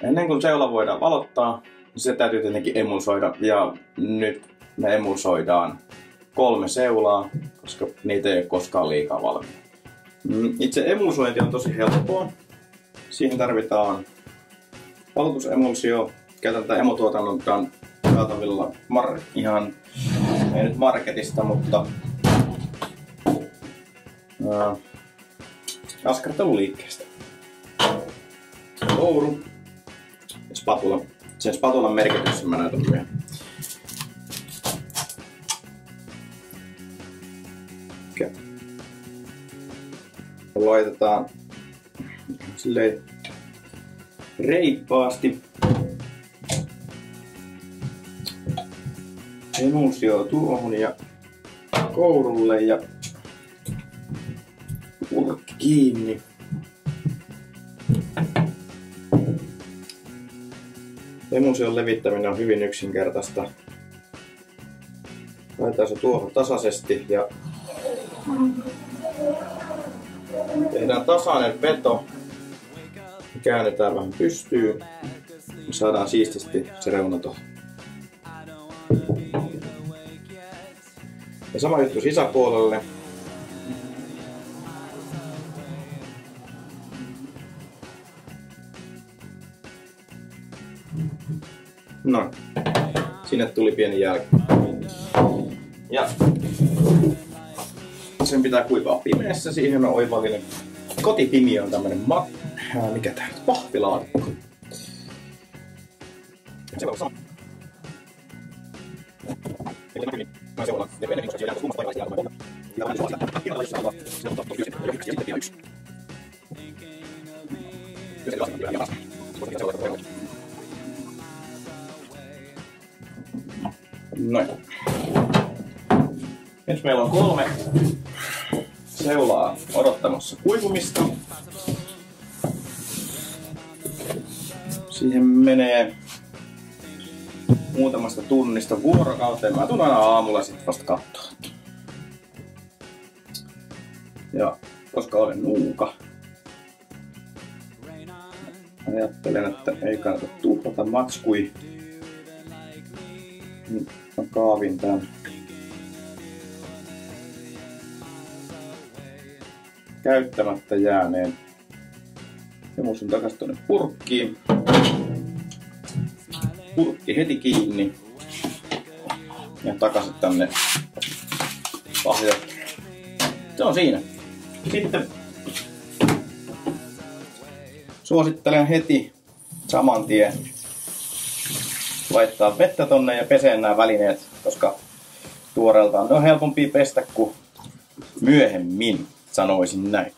Ennen kuin seula voidaan valottaa, se täytyy tietenkin emulsoida. Ja nyt me emulsoidaan 3 seulaa, koska niitä ei ole koskaan liikaa valmiina. Itse emulsointi on tosi helppoa. Siihen tarvitaan valotusemulsio. Käytän tätä emotuotannon saatavilla ihan, ei nyt marketista, mutta askarteluliikkeestä. Kouru ja spatula. Sen spatulan merkityksen mä näytän myöhemmin. Okay. Laitetaan silleen reippaasti emulsio tuohon ja kourulle ja purkki kiinni. Emulsion levittäminen on hyvin yksinkertaista. Laitetaan se tuohon tasaisesti ja tehdään tasainen veto. Käännetään vähän pystyyn. Saadaan siististi se reuna tuohon. Ja sama juttu sisäpuolelle. No, sinne tuli pieni jälki. Ja sen pitää kuivaa pimeässä. Siihen on oivallinen kotipimi on tämmönen mikä tää on? Pahvilaatikko. Noin. Nyt meillä on 3 seulaa odottamassa kuivumista. Siihen menee muutamasta tunnista vuorokauteen. Mä tulen aina aamulla sit vasta katsoa. Ja koska olen nuuka, ajattelen, että ei kannata tuhlata matskui. Nyt mä kaavin tän käyttämättä jääneen emulsion takaisin tuonne purkkiin. Purkki heti kiinni ja takaisin tänne pahjoittelemaan. Se on siinä. Sitten suosittelen heti saman tien laittaa vettä tonne ja peseen nämä välineet, koska tuoreeltaan ne on helpompia pestä kuin myöhemmin, sanoisin näin.